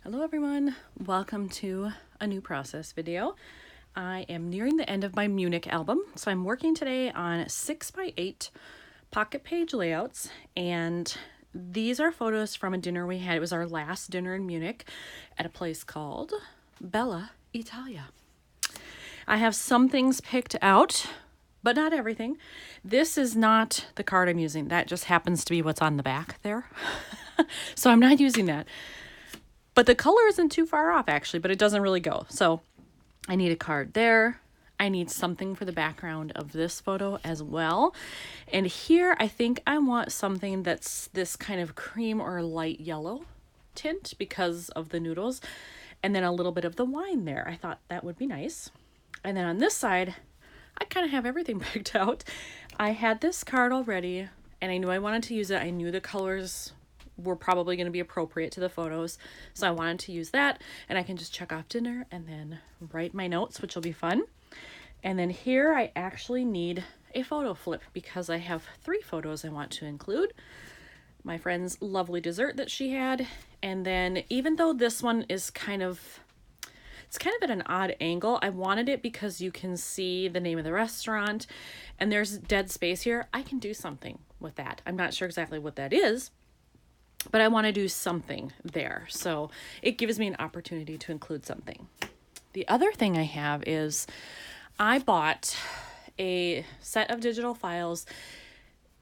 Hello everyone, welcome to a new process video. I am nearing the end of my Munich album, so I'm working today on 6x8 pocket page layouts, and these are photos from a dinner we had. It was our last dinner in Munich at a place called Bella Italia. I have some things picked out, but not everything. This is not the card I'm using. That just happens to be what's on the back there. So I'm not using that. But the color isn't too far off actually, but it doesn't really go. So I need a card there. I need something for the background of this photo as well. And here I think I want something that's this kind of cream or light yellow tint because of the noodles. And then a little bit of the wine there. I thought that would be nice. And then on this side, I kind of have everything picked out. I had this card already and I knew I wanted to use it. I knew the colors were probably going to be appropriate to the photos, so I wanted to use that, and I can just check off dinner and then write my notes, which will be fun. And then here I actually need a photo flip because I have 3 photos I want to include. My friend's lovely dessert that she had, and then even though this one is it's kind of at an odd angle, I wanted it because you can see the name of the restaurant and there's dead space here. I can do something with that. I'm not sure exactly what that is, but I want to do something there. So it gives me an opportunity to include something. The other thing I have is I bought a set of digital files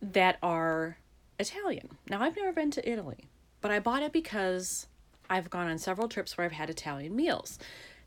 that are Italian. Now I've never been to Italy, but I bought it because I've gone on several trips where I've had Italian meals.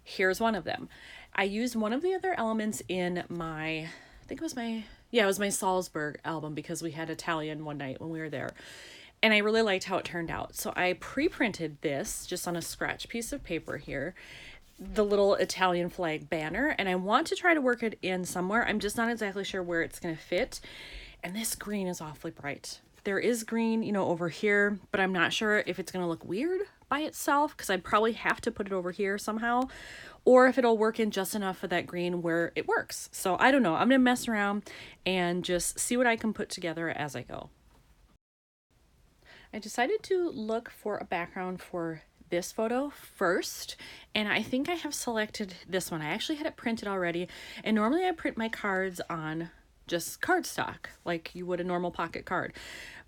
Here's one of them. I used one of the other elements in my, it was my Salzburg album because we had Italian one night when we were there. And I really liked how it turned out. So I pre-printed this just on a scratch piece of paper here, the little Italian flag banner, and I want to try to work it in somewhere. I'm just not exactly sure where it's going to fit. And this green is awfully bright. There is green, over here, but I'm not sure if it's going to look weird by itself because I'd probably have to put it over here somehow, or if it'll work in just enough of that green where it works. So I don't know. I'm going to mess around and just see what I can put together as I go. I decided to look for a background for this photo first, and I think I have selected this one. I actually had it printed already, and normally I print my cards on just cardstock, like you would a normal pocket card.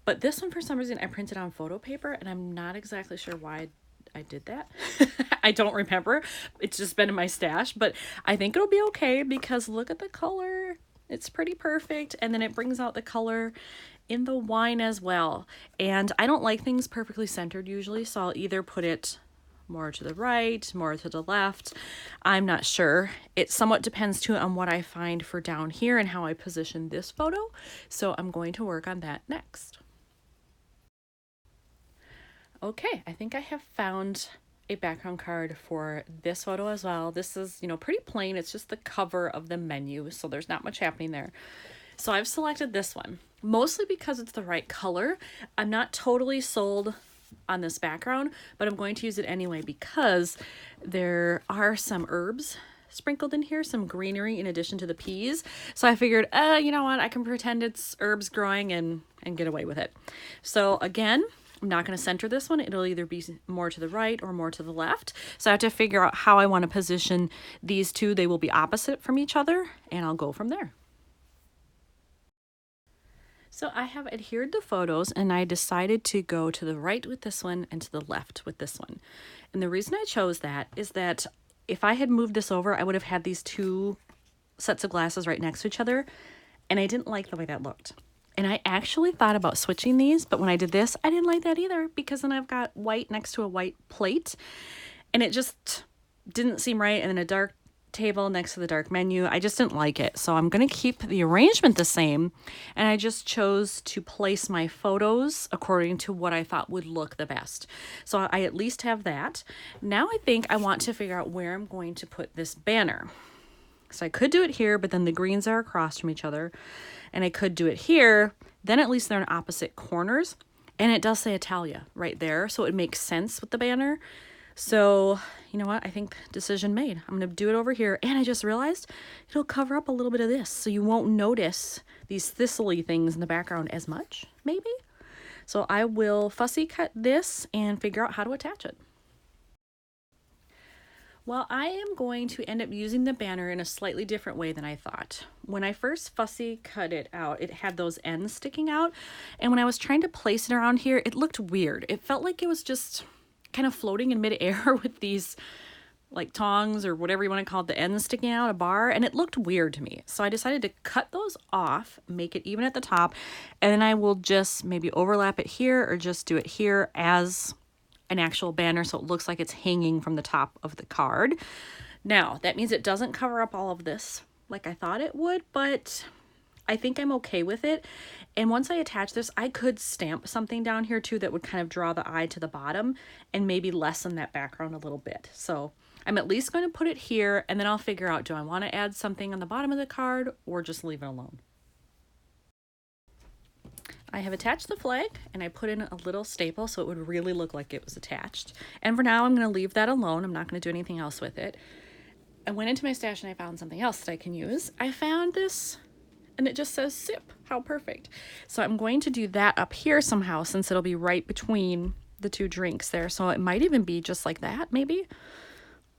But this one, for some reason, I printed on photo paper, and I'm not exactly sure why I did that. I don't remember. It's just been in my stash, but I think it'll be okay because look at the color. It's pretty perfect, and then it brings out the color in the wine as well. And I don't like things perfectly centered usually, so I'll either put it more to the right, more to the left. I'm not sure. It somewhat depends too on what I find for down here and how I position this photo. So I'm going to work on that next. Okay, I think I have found a background card for this photo as well. This is, pretty plain. It's just the cover of the menu, so there's not much happening there. So I've selected this one, mostly because it's the right color. I'm not totally sold on this background, but I'm going to use it anyway because there are some herbs sprinkled in here, some greenery in addition to the peas. So I figured, you know what, I can pretend it's herbs growing and get away with it. So again, I'm not going to center this one. It'll either be more to the right or more to the left. So I have to figure out how I want to position these two. They will be opposite from each other, and I'll go from there. So I have adhered the photos, and I decided to go to the right with this one and to the left with this one. And the reason I chose that is that if I had moved this over, I would have had these 2 sets of glasses right next to each other, and I didn't like the way that looked. And I actually thought about switching these, but when I did this, I didn't like that either because then I've got white next to a white plate, and it just didn't seem right. And then a dark table next to the dark menu. I just didn't like it. So I'm going to keep the arrangement the same, and I just chose to place my photos according to what I thought would look the best. So I at least have that. Now I think I want to figure out where I'm going to put this banner. So I could do it here, but then the greens are across from each other, and I could do it here. Then at least they're in opposite corners, and it does say Italia right there, so it makes sense with the banner. So, you know what? I think decision made. I'm going to do it over here. And I just realized it'll cover up a little bit of this, so you won't notice these thistly things in the background as much, maybe. So I will fussy cut this and figure out how to attach it. Well, I am going to end up using the banner in a slightly different way than I thought. When I first fussy cut it out, it had those ends sticking out. And when I was trying to place it around here, it looked weird. It felt like it was just kind of floating in midair with these like tongs or whatever you want to call it, the ends sticking out, a bar, and it looked weird to me. So I decided to cut those off, make it even at the top, and then I will just maybe overlap it here or just do it here as an actual banner so it looks like it's hanging from the top of the card. Now, that means it doesn't cover up all of this like I thought it would, but I think I'm okay with it. And once I attach this, I could stamp something down here too that would kind of draw the eye to the bottom and maybe lessen that background a little bit. So I'm at least going to put it here, and then I'll figure out, do I want to add something on the bottom of the card or just leave it alone? I have attached the flag, and I put in a little staple so it would really look like it was attached. And for now, I'm going to leave that alone. I'm not going to do anything else with it. I went into my stash and I found something else that I can use. I found this, and it just says sip. How perfect. So I'm going to do that up here somehow, since it'll be right between the two drinks there. So it might even be just like that, maybe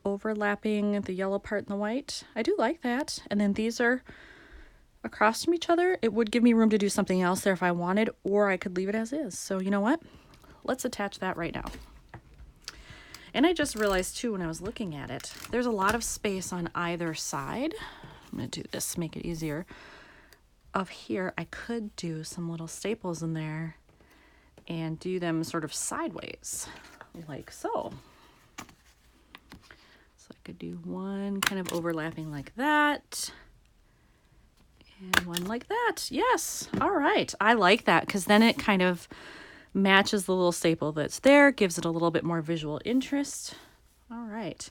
overlapping the yellow part and the white. I do like that. And then these are across from each other. It would give me room to do something else there if I wanted, or I could leave it as is. So you know what? Let's attach that right now. And I just realized too when I was looking at it, there's a lot of space on either side. I'm going to do this to make it easier. Of here, I could do some little staples in there and do them sort of sideways, like so. So I could do one kind of overlapping like that. And one like that. Yes. All right. I like that because then it kind of matches the little staple that's there, gives it a little bit more visual interest. All right.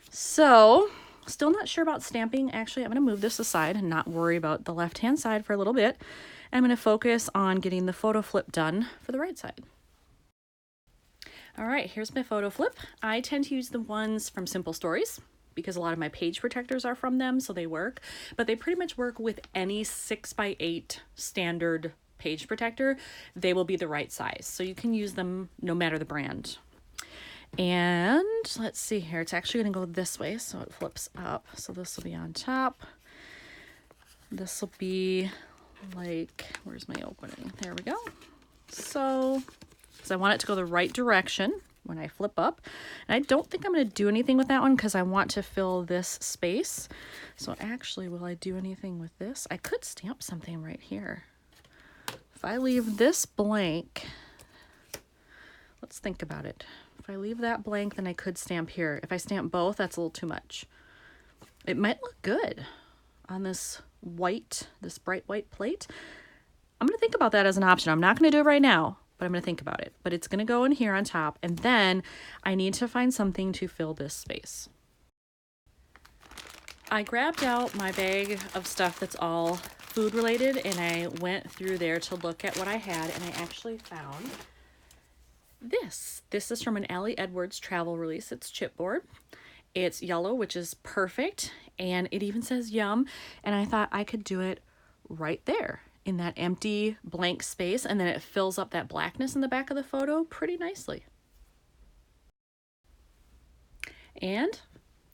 So still not sure about stamping. Actually, I'm going to move this aside and not worry about the left-hand side for a little bit. I'm going to focus on getting the photo flip done for the right side. All right, here's my photo flip. I tend to use the ones from Simple Stories because a lot of my page protectors are from them, so they work. But they pretty much work with any 6x8 standard page protector. They will be the right size, so you can use them no matter the brand. And let's see here. It's actually going to go this way, so it flips up. So this will be on top. This will be like, where's my opening? There we go. So I want it to go the right direction when I flip up. And I don't think I'm going to do anything with that one because I want to fill this space. So actually, will I do anything with this? I could stamp something right here. If I leave this blank, let's think about it. If I leave that blank, then I could stamp here. If I stamp both, that's a little too much. It might look good on this white, this bright white plate. I'm going to think about that as an option. I'm not going to do it right now, but I'm going to think about it. But it's going to go in here on top, and then I need to find something to fill this space. I grabbed out my bag of stuff that's all food related, and I went through there to look at what I had, and I actually found this. This is from an Allie Edwards travel release. It's chipboard. It's yellow, which is perfect, and it even says yum, and I thought I could do it right there in that empty blank space, and then it fills up that blackness in the back of the photo pretty nicely. And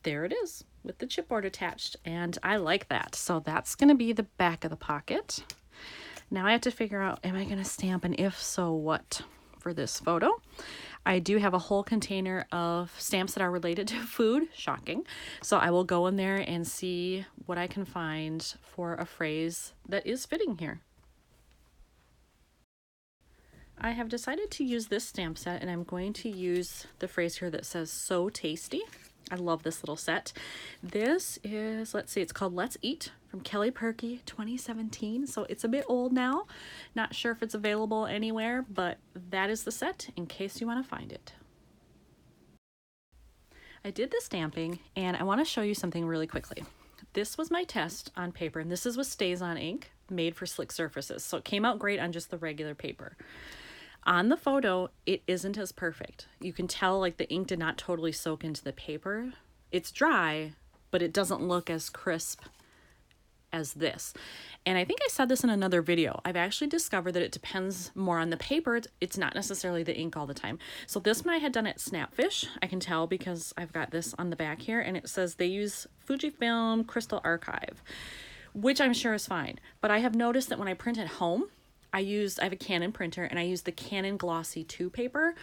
there it is with the chipboard attached, and I like that. So that's going to be the back of the pocket. Now I have to figure out, am I going to stamp, and if so, what for this photo? I do have a whole container of stamps that are related to food, shocking. So I will go in there and see what I can find for a phrase that is fitting here. I have decided to use this stamp set, and I'm going to use the phrase here that says so tasty. I love this little set. This is, let's see, it's called Let's Eat from Kelly Perky 2017. So it's a bit old now. Not sure if it's available anywhere, but that is the set in case you want to find it. I did the stamping, and I want to show you something really quickly. This was my test on paper, and this is with StazOn ink made for slick surfaces. So it came out great on just the regular paper. On the photo, it isn't as perfect. You can tell like the ink did not totally soak into the paper. It's dry, but it doesn't look as crisp as this. And I think I said this in another video. I've actually discovered that it depends more on the paper. It's not necessarily the ink all the time. So this one I had done at Snapfish. I can tell because I've got this on the back here, and it says they use Fujifilm Crystal Archive, which I'm sure is fine. But I have noticed that when I print at home, I have a Canon printer, and I use the Canon Glossy 2 paper.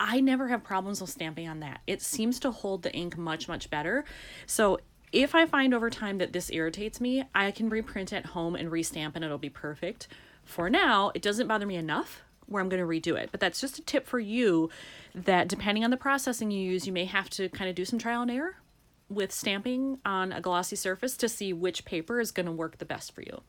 I never have problems with stamping on that. It seems to hold the ink much, much better. So if I find over time that this irritates me, I can reprint at home and restamp and it'll be perfect. For now, it doesn't bother me enough where I'm going to redo it. But that's just a tip for you that depending on the processing you use, you may have to kind of do some trial and error with stamping on a glossy surface to see which paper is going to work the best for you.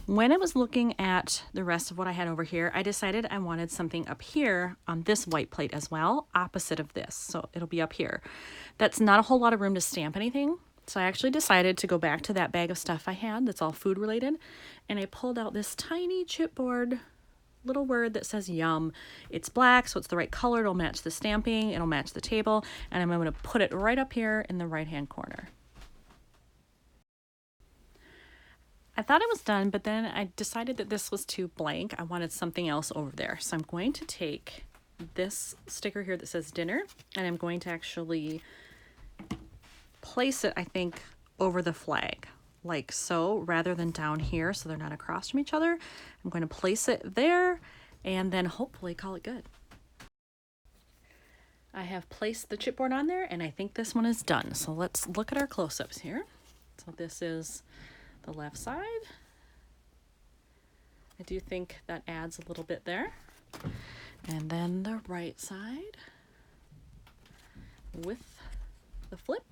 When I was looking at the rest of what I had over here, I decided I wanted something up here on this white plate as well, opposite of this. So it'll be up here. That's not a whole lot of room to stamp anything. So I actually decided to go back to that bag of stuff I had that's all food related. And I pulled out this tiny chipboard little word that says yum. It's black, so it's the right color. It'll match the stamping. It'll match the table. And I'm going to put it right up here in the right-hand corner. I thought it was done, but then I decided that this was too blank. I wanted something else over there. So I'm going to take this sticker here that says dinner, and I'm going to actually place it, I think, over the flag, like so, rather than down here, so they're not across from each other. I'm going to place it there, and then hopefully call it good. I have placed the chipboard on there, and I think this one is done. So let's look at our close-ups here. So this is the left side. I do think that adds a little bit there. And then the right side with the flip.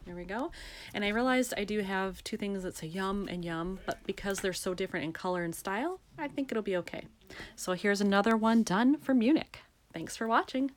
There we go. And I realized I do have two things that say yum and yum, but because they're so different in color and style, I think it'll be okay. So here's another one done for Munich. Thanks for watching.